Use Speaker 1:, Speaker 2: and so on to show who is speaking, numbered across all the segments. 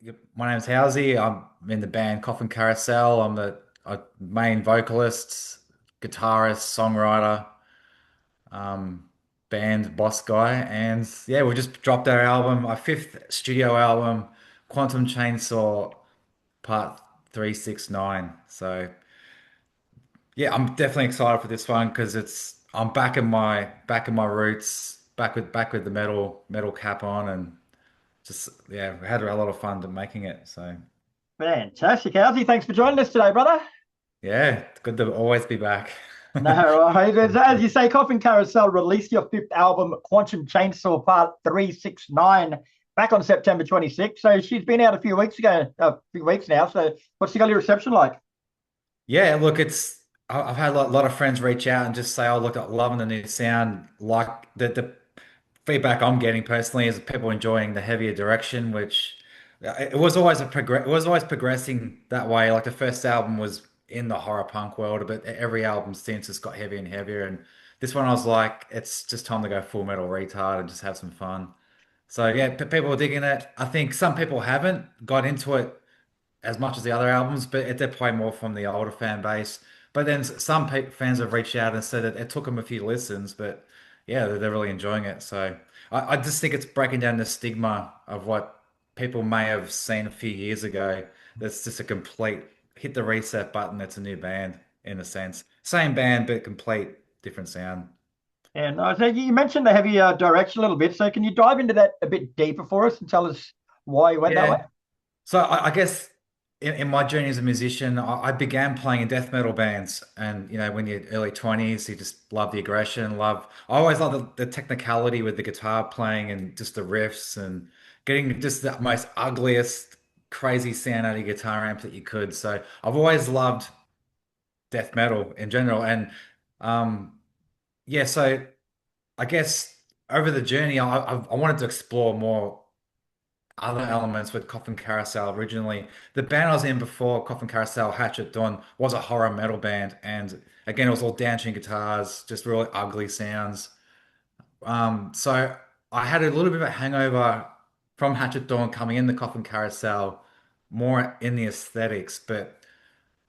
Speaker 1: Yep. My name's Howsie. I'm in the band Coffin Carousel. I'm the main vocalist, guitarist, songwriter, um, band boss guy. And yeah, we just dropped our album, our fifth studio album, Quantum Chainsaw Part 369. So yeah, I'm definitely excited for this one because I'm back in my roots, back with the metal cap on, and just yeah, we had a lot of fun making it. So.
Speaker 2: Fantastic, Howsie. Thanks for joining us today, brother.
Speaker 1: Yeah, it's good to always be back.
Speaker 2: No, right. As you say, Coffin Carousel released your fifth album, Quantum Chainsaw Part 369, back on September 26th. So she's been out a few weeks now. So what's the early reception like?
Speaker 1: Yeah, look, I've had a lot of friends reach out and just say, "Oh, look, I'm loving the new sound." Like the feedback I'm getting personally is people enjoying the heavier direction, which it was always progressing that way. Like the first album was in the horror punk world, but every album since has got heavier and heavier. And this one, I was like, it's just time to go full metal retard and just have some fun. So yeah, people are digging it. I think some people haven't got into it as much as the other albums, but they're probably more from the older fan base. But then some fans have reached out and said that it took them a few listens, but yeah, they're really enjoying it. So I just think it's breaking down the stigma of what people may have seen a few years ago. That's just a complete hit the reset button. It's a new band in a sense. Same band, but complete different sound.
Speaker 2: And so you mentioned the heavy direction a little bit. So can you dive into that a bit deeper for us and tell us why you went that way?
Speaker 1: Yeah. So I guess in my journey as a musician, I began playing in death metal bands, and when you're early 20s, you just love the aggression, love. I always love the technicality with the guitar playing and just the riffs and getting just the most ugliest, crazy sound out of your guitar amp that you could. So I've always loved death metal in general, and um, yeah. So I guess over the journey, I wanted to explore more other elements with Coffin Carousel originally. The band I was in before Coffin Carousel, Hatchet Dawn, was a horror metal band. And again, it was all dancing guitars, just really ugly sounds. So I had a little bit of a hangover from Hatchet Dawn coming in the Coffin Carousel, more in the aesthetics, but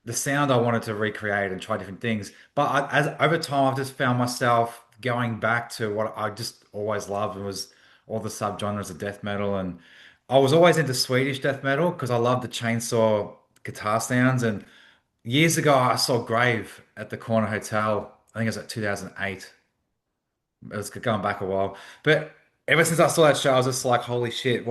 Speaker 1: the sound I wanted to recreate and try different things. But as over time, I've just found myself going back to what I just always loved and was all the subgenres of death metal. And I was always into Swedish death metal because I love the chainsaw guitar sounds. And years ago, I saw Grave at the Corner Hotel. I think it was like 2008. It was going back a while, but ever since I saw that show, I was just like, "Holy shit!"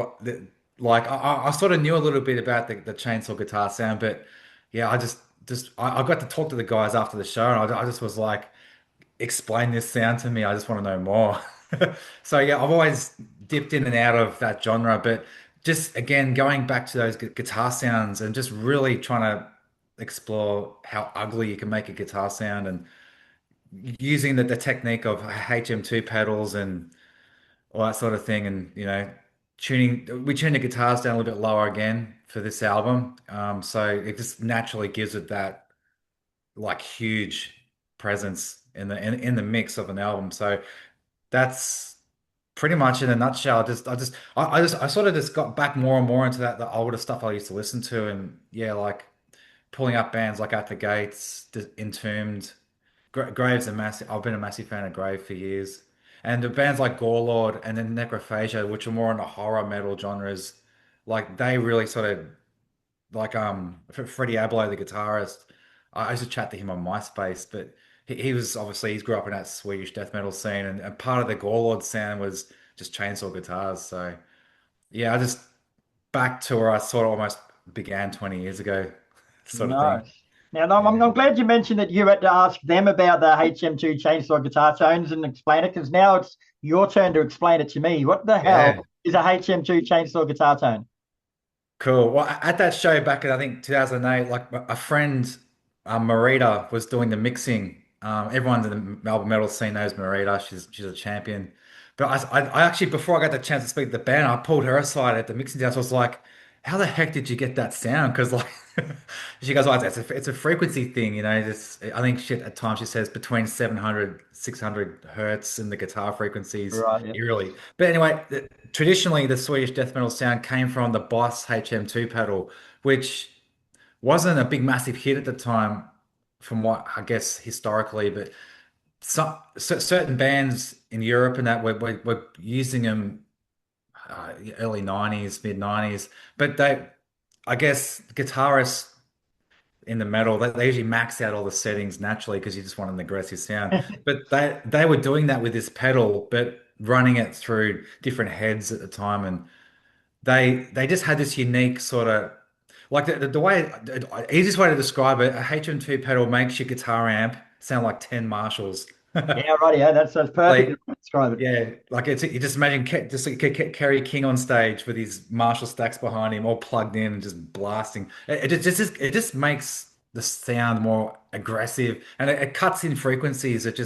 Speaker 1: Like I sort of knew a little bit about the chainsaw guitar sound, but yeah, I got to talk to the guys after the show, and I just was like, "Explain this sound to me. I just want to know more." So yeah, I've always dipped in and out of that genre, but just again going back to those guitar sounds and just really trying to explore how ugly you can make a guitar sound and using the technique of HM2 pedals and all that sort of thing, and we tuned the guitars down a little bit lower again for this album, so it just naturally gives it that like huge presence in the mix of an album. So that's pretty much in a nutshell. I sort of just got back more and more into that the older stuff I used to listen to, and yeah, like pulling up bands like At the Gates, Entombed. Grave's a massive. I've been a massive fan of Grave for years, and the bands like Gorelord and then Necrophagia, which are more in the horror metal genres, like they really sort of like Freddie Abloh, the guitarist. I used to chat to him on MySpace, but he was obviously he's grew up in that Swedish death metal scene, and part of the Gorelord sound was just chainsaw guitars. So yeah, I just back to where I sort of almost began 20 years ago, sort of thing.
Speaker 2: Nice. Now, I'm
Speaker 1: Yeah.
Speaker 2: glad you mentioned that you had to ask them about the HM2 chainsaw guitar tones and explain it because now it's your turn to explain it to me. What the hell
Speaker 1: Yeah.
Speaker 2: is a HM2 chainsaw guitar tone?
Speaker 1: Cool. Well, at that show back in I think 2008, like a friend, Marita, was doing the mixing. Everyone in the Melbourne metal scene knows Marita. She's a champion. But I actually before I got the chance to speak to the band, I pulled her aside at the mixing desk. I was like, "How the heck did you get that sound?" Because like She goes, oh, it's a frequency thing, you know. Just I think shit at times she says between 700, 600 hertz in the guitar frequencies,
Speaker 2: Right. Yeah.
Speaker 1: eerily. But anyway, traditionally the Swedish death metal sound came from the Boss HM2 pedal, which wasn't a big massive hit at the time, from what I guess historically, but certain bands in Europe and that were using them early 90s, mid 90s. But I guess guitarists in the metal, they usually max out all the settings naturally because you just want an aggressive sound. But they were doing that with this pedal, but running it through different heads at the time, and they just had this unique sort of like the way easiest way to describe it, a HM2 pedal makes your guitar amp sound like 10 Marshalls.
Speaker 2: Yeah. Right. Yeah. That's perfect
Speaker 1: Like
Speaker 2: to describe it.
Speaker 1: yeah, like it's you just imagine just like Kerry King on stage with his Marshall stacks behind him, all plugged in and just blasting. It just makes the sound more aggressive, and it cuts in frequencies. It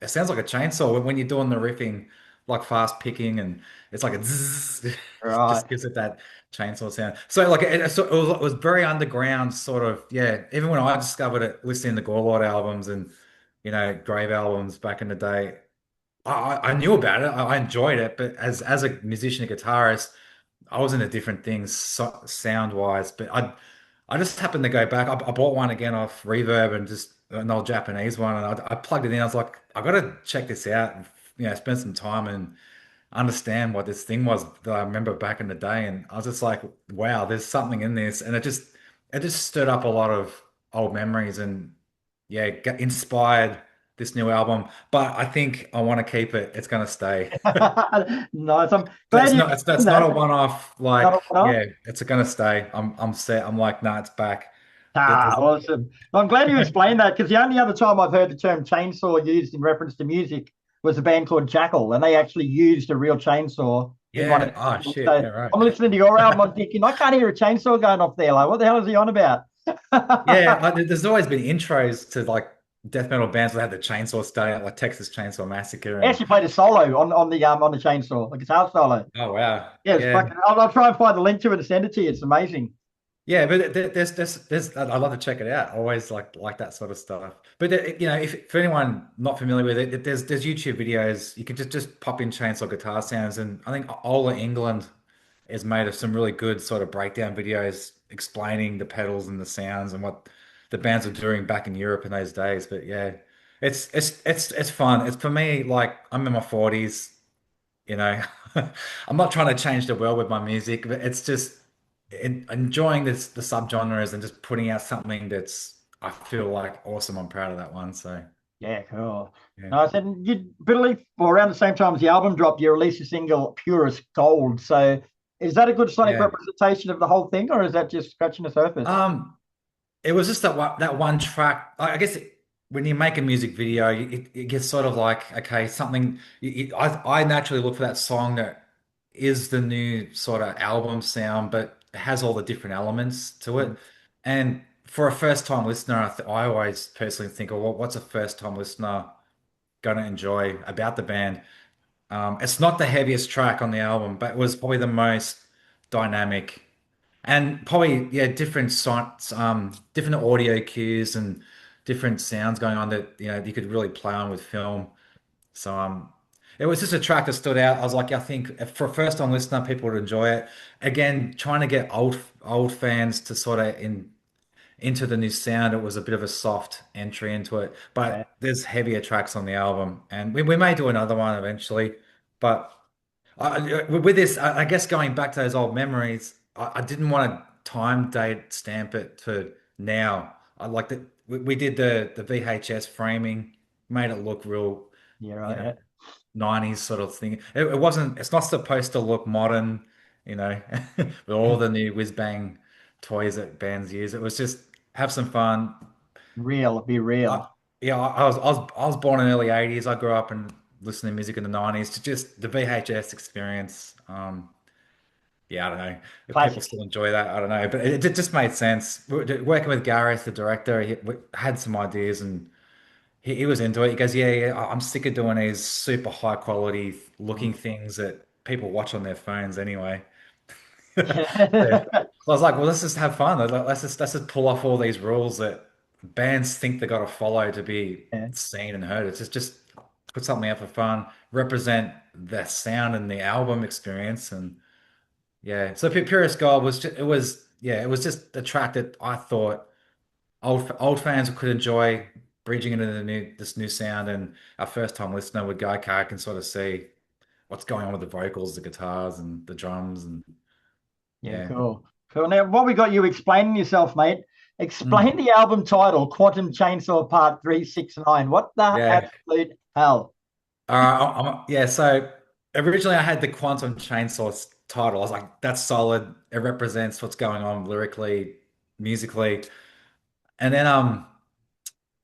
Speaker 1: sounds like a chainsaw when you're doing the riffing, like fast picking, and it's like a zzz, it
Speaker 2: Right.
Speaker 1: just gives it that chainsaw sound. So like it was very underground, sort of. Yeah, even when I discovered it, listening to Gorlord albums and Grave albums back in the day. I knew about it. I enjoyed it, but as a musician and guitarist, I was into different things sound wise. But I just happened to go back. I bought one again off Reverb and just an old Japanese one, and I plugged it in. I was like, I got to check this out and spend some time and understand what this thing was that I remember back in the day. And I was just like, wow, there's something in this, and it just stirred up a lot of old memories and yeah, inspired this new album. But I think I want to keep it. It's going to stay.
Speaker 2: Nice. I'm glad
Speaker 1: That's
Speaker 2: you
Speaker 1: not
Speaker 2: explained
Speaker 1: not a
Speaker 2: that.
Speaker 1: one-off.
Speaker 2: Not a
Speaker 1: Like,
Speaker 2: one-off.
Speaker 1: yeah, it's going to stay. I'm set. I'm like, nah, it's back.
Speaker 2: Ah,
Speaker 1: There's
Speaker 2: awesome. Well, I'm glad you explained that because the only other time I've heard the term chainsaw used in reference to music was a band called Jackal, and they actually used a real chainsaw in one of
Speaker 1: yeah.
Speaker 2: their
Speaker 1: Oh
Speaker 2: songs.
Speaker 1: shit.
Speaker 2: So
Speaker 1: Yeah, right.
Speaker 2: I'm listening to your album, I'm thinking, I can't hear a chainsaw going off there. Like, what the hell is he on about?
Speaker 1: Yeah, there's always been intros to like death metal bands that had the chainsaw start out, like Texas Chainsaw Massacre,
Speaker 2: I
Speaker 1: and
Speaker 2: actually played a solo on the chainsaw, a guitar solo.
Speaker 1: oh wow,
Speaker 2: Yeah, it's
Speaker 1: yeah.
Speaker 2: fucking. I'll try and find the link to it and send it to you. It's amazing.
Speaker 1: Yeah, but there's I'd love to check it out. I always like that sort of stuff. But if for anyone not familiar with it, there's YouTube videos. You can just pop in chainsaw guitar sounds, and I think Ola England is made of some really good sort of breakdown videos explaining the pedals and the sounds and what the bands were doing back in Europe in those days. But yeah, it's fun. It's for me like I'm in my 40s. You know, I'm not trying to change the world with my music, but it's just enjoying the subgenres and just putting out something that's I feel like awesome. I'm proud of that one. So
Speaker 2: Yeah, cool.
Speaker 1: yeah,
Speaker 2: Nice. And you believe, well, around the same time as the album dropped, you released a single, Purest Gold. So is that a good sonic
Speaker 1: yeah.
Speaker 2: representation of the whole thing, or is that just scratching the surface?
Speaker 1: Um, it was just that one track. When you make a music video, it gets sort of like okay, something. I naturally look for that song that is the new sort of album sound, but has all the different elements to
Speaker 2: Mm,
Speaker 1: it. And for a first time listener, I always personally think, oh, well, what's a first time listener going to enjoy about the band? It's not the heaviest track on the album, but it was probably the most dynamic and probably yeah, different sights, different audio cues and different sounds going on that you could really play on with film. So it was just a track that stood out. I was like, I think for a first time listener, people would enjoy it. Again, trying to get old fans to sort of into the new sound, it was a bit of a soft entry into it.
Speaker 2: yeah.
Speaker 1: But there's heavier tracks on the album, and we may do another one eventually. But with this, I guess going back to those old memories, I didn't want to time date stamp it to now. I like that we did the VHS framing, made it look real,
Speaker 2: Yeah,
Speaker 1: you
Speaker 2: right.
Speaker 1: know,
Speaker 2: Yeah.
Speaker 1: 90s sort of thing. It wasn't, it's not supposed to look modern, you know, with all the new whiz bang toys that bands use. It was just have some fun.
Speaker 2: Real, be
Speaker 1: I,
Speaker 2: real.
Speaker 1: yeah, I was born in the early 80s. I grew up and listening to music in the 90s to just the VHS experience. Yeah, I don't know if people
Speaker 2: Classic.
Speaker 1: still enjoy that. I don't know, but it just made sense. Working with Gareth, the director, we had some ideas and he was into it. He goes, yeah, I'm sick of doing these super high quality looking
Speaker 2: Mm.
Speaker 1: things that people watch on their phones anyway. So, So I was like, well, let's just have fun. Let's just pull off all these rules that bands think they got to follow to be
Speaker 2: Yeah,
Speaker 1: seen and heard. It's just put something out for fun, represent the sound and the album experience, and yeah. So Purest Gold was just, it was just a track that I thought old fans could enjoy bridging into this new sound, and our first time listener would go, okay, I can sort of see what's going on with the vocals, the guitars, and the drums, and
Speaker 2: yeah,
Speaker 1: yeah.
Speaker 2: cool. Cool. Now, what we got you explaining yourself, mate. Explain
Speaker 1: Mm.
Speaker 2: the album title, Quantum Chainsaw Part 369. What the
Speaker 1: Yeah.
Speaker 2: absolute hell?
Speaker 1: Yeah. So originally I had the Quantum Chainsaw title. I was like, that's solid. It represents what's going on lyrically, musically. And then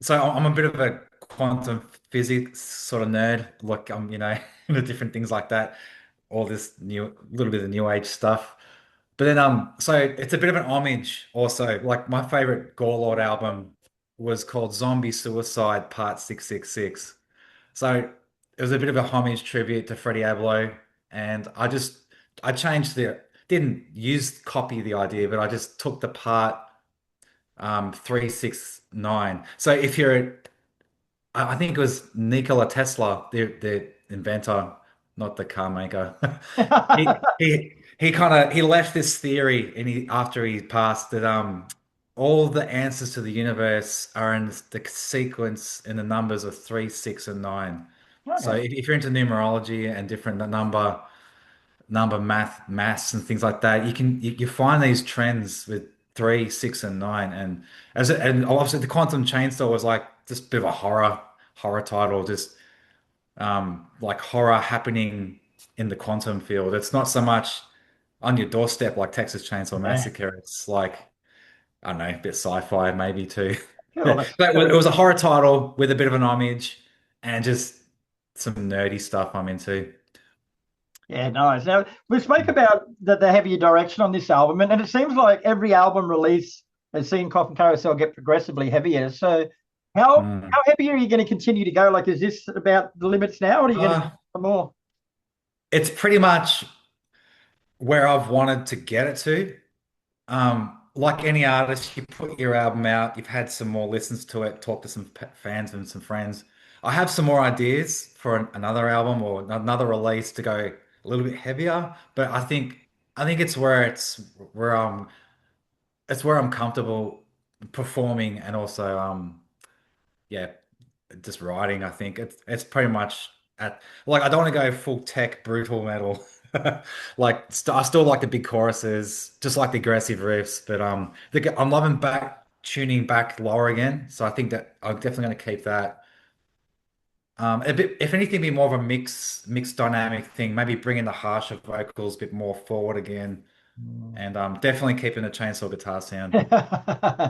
Speaker 1: so I'm a bit of a quantum physics sort of nerd. Like I'm, into different things like that. All this little bit of new age stuff. But then so it's a bit of an homage also. Like my favorite Gore Lord album was called Zombie Suicide Part 666. So it was a bit of a homage tribute to Freddie Abloh, and I changed didn't use copy the idea, but I just took the part 369. So if you're I think it was Nikola Tesla, the inventor, not the car maker. He kind of he left this theory and he after he passed that all the answers to the universe are in the sequence in the numbers of three, six, and nine. So
Speaker 2: Okay.
Speaker 1: if you're into numerology and different number maths and things like that, you find these trends with three, six, and nine. And obviously the Quantum Chainsaw was like just a bit of a horror title, just like horror happening in the quantum field. It's not so much on your doorstep like Texas Chainsaw
Speaker 2: Yeah.
Speaker 1: Massacre. It's like I don't know, a bit sci-fi maybe too.
Speaker 2: Cool.
Speaker 1: But
Speaker 2: That's
Speaker 1: it
Speaker 2: cool.
Speaker 1: was a horror title with a bit of an homage and just some nerdy stuff I'm into.
Speaker 2: Yeah, nice. Now we spoke about the heavier direction on this album, and it seems like every album release has seen Coffin Carousel get progressively heavier. So
Speaker 1: Mm.
Speaker 2: how heavy are you going to continue to go? Like, is this about the limits now, or are you going to
Speaker 1: Uh,
Speaker 2: go some more?
Speaker 1: it's pretty much where I've wanted to get it to. Like any artist, you put your album out, you've had some more listens to it, talk to some fans and some friends. I have some more ideas for another album or another release to go a little bit heavier, but I think it's where I'm comfortable performing and also yeah, just writing. I think it's pretty much at like I don't want to go full tech brutal metal. Like I still like the big choruses, just like the aggressive riffs, but I'm loving back tuning back lower again. So I think that I'm definitely going to keep that. A bit, if anything, be more of a mixed dynamic thing. Maybe bringing the harsher vocals a bit more forward again, and definitely keeping the chainsaw guitar sound.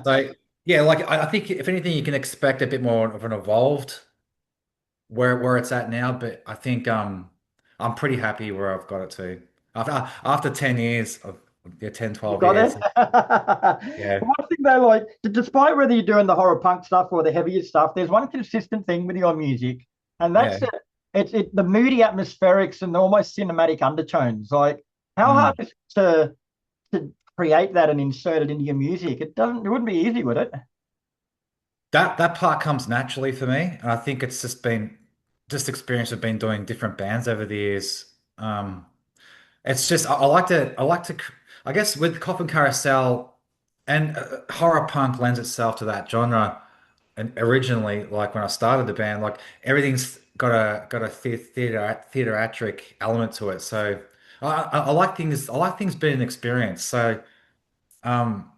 Speaker 1: So yeah, like I think if anything, you can expect a bit more of an evolved where it's at now, but I think I'm pretty happy where I've got it to. After 10 years of yeah, 10,
Speaker 2: You
Speaker 1: 12
Speaker 2: got
Speaker 1: years.
Speaker 2: it.
Speaker 1: Yeah.
Speaker 2: One thing though, like despite whether you're doing the horror punk stuff or the heavier stuff, there's one consistent thing with your music, and that's
Speaker 1: Yeah.
Speaker 2: it. It's the moody atmospherics and the almost cinematic undertones. Like, how hard
Speaker 1: Mm.
Speaker 2: is it to create that and insert it into your music? It wouldn't be easy, would it?
Speaker 1: That part comes naturally for me. And I think it's just been just experience of been doing different bands over the years. It's just I like to I guess with Coffin Carousel and horror punk lends itself to that genre. And originally, like when I started the band, like everything's got a theatric element to it. So I like things being experienced. So um,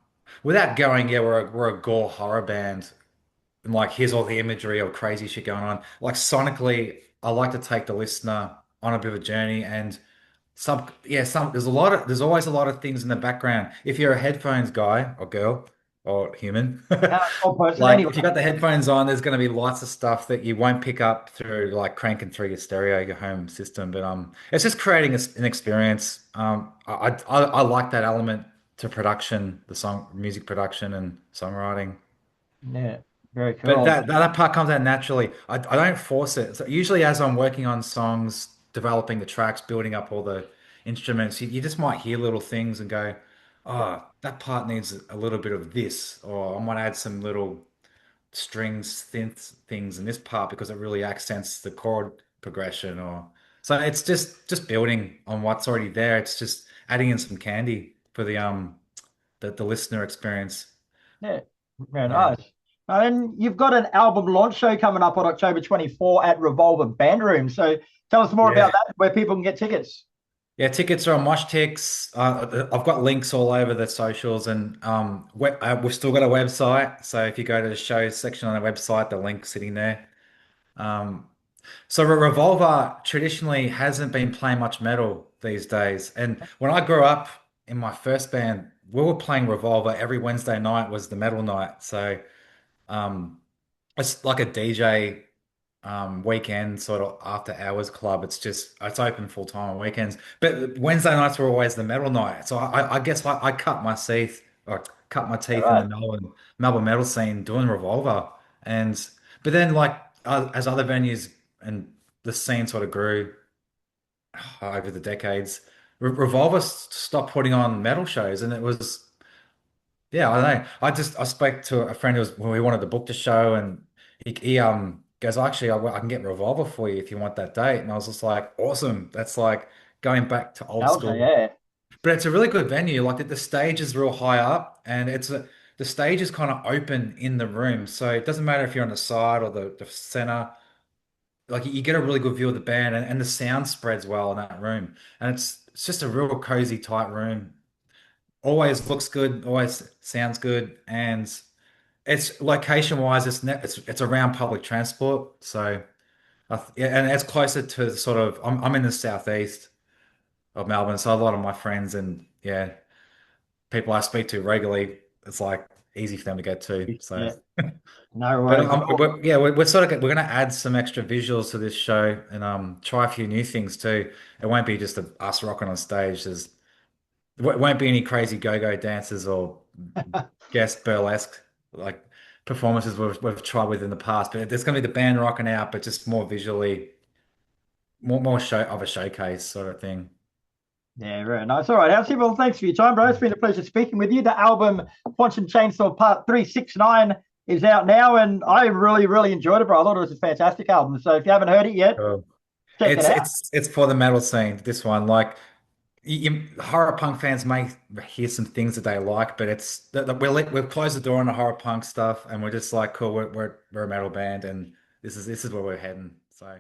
Speaker 1: without going, yeah, we're a gore horror band, and like here's all the imagery of crazy shit going on. Like sonically, I like to take the listener on a bit of a journey and there's always a lot of things in the background. If you're a headphones guy or girl or human,
Speaker 2: Or person
Speaker 1: like
Speaker 2: anyway.
Speaker 1: if you got the headphones on, there's going to be lots of stuff that you won't pick up through like cranking through your stereo, your home system. But it's just creating an experience. I like that element to production, the song, music production, and songwriting.
Speaker 2: Yeah, very
Speaker 1: But
Speaker 2: cool.
Speaker 1: that part comes out naturally. I don't force it. So usually, as I'm working on songs, developing the tracks, building up all the instruments, you just might hear little things and go, oh. that part needs a little bit of this, or I might add some little strings, synth things in this part because it really accents the chord progression. Or so it's just building on what's already there. It's just adding in some candy for the listener experience.
Speaker 2: Yeah, very
Speaker 1: Yeah.
Speaker 2: nice. And you've got an album launch show coming up on October 24 at Revolver Band Room. So tell us more about
Speaker 1: Yeah.
Speaker 2: that, where people can get tickets.
Speaker 1: Yeah, tickets are on Mosh. I've got links all over the socials, and we've still got a website. So if you go to the show section on the website, the link's sitting there. Um, so Revolver traditionally hasn't been playing much metal these days. And when I grew up in my first band, we were playing Revolver every Wednesday night was the metal night. So um, it's like a DJ weekend sort of after hours club. It's open full time on weekends. But Wednesday nights were always the metal night. So I guess I cut my teeth or cut my
Speaker 2: All
Speaker 1: teeth in the
Speaker 2: right.
Speaker 1: Melbourne metal scene doing Revolver. And but then like as other venues and the scene sort of grew over the decades, Revolver stopped putting on metal shows, and it was yeah, I don't know. I spoke to a friend who was when we wanted to book the show, and he goes, actually, I can get Revolver for you if you want that date. And I was just like, awesome. That's like going back to old
Speaker 2: Also,
Speaker 1: school.
Speaker 2: yeah.
Speaker 1: But it's a really good venue. Like the stage is real high up, and the stage is kind of open in the room, so it doesn't matter if you're on the side or the center. Like you get a really good view of the band, and the sound spreads well in that room, and it's just a real cozy, tight room. Always looks good, always sounds good, and it's location wise, it's around public transport. So yeah, and it's closer to sort of I'm in the southeast of Melbourne, so a lot of my friends and yeah, people I speak to regularly, it's like easy for them to get to. So,
Speaker 2: Yeah. No
Speaker 1: but
Speaker 2: worries at all.
Speaker 1: yeah, we're sort of we're going to add some extra visuals to this show and try a few new things too. It won't be just us rocking on stage. There won't be any crazy go-go dances or guest burlesque like performances we've tried with in the past, but there's going to be the band rocking out, but just more visually, more show of a showcase sort of thing.
Speaker 2: Yeah, very nice. All right, Howsie. Well, thanks for your time, bro. It's been a pleasure speaking with you. The album Quantum Chainsaw Part 369 is out now, and I really, really enjoyed it, bro. I thought it was a fantastic album. So if you haven't heard it yet,
Speaker 1: Cool.
Speaker 2: check it out.
Speaker 1: It's for the metal scene. This one, like horror punk fans may hear some things that they like, but we've closed the door on the horror punk stuff, and we're just like, cool, we're a metal band, and this is where we're heading. So.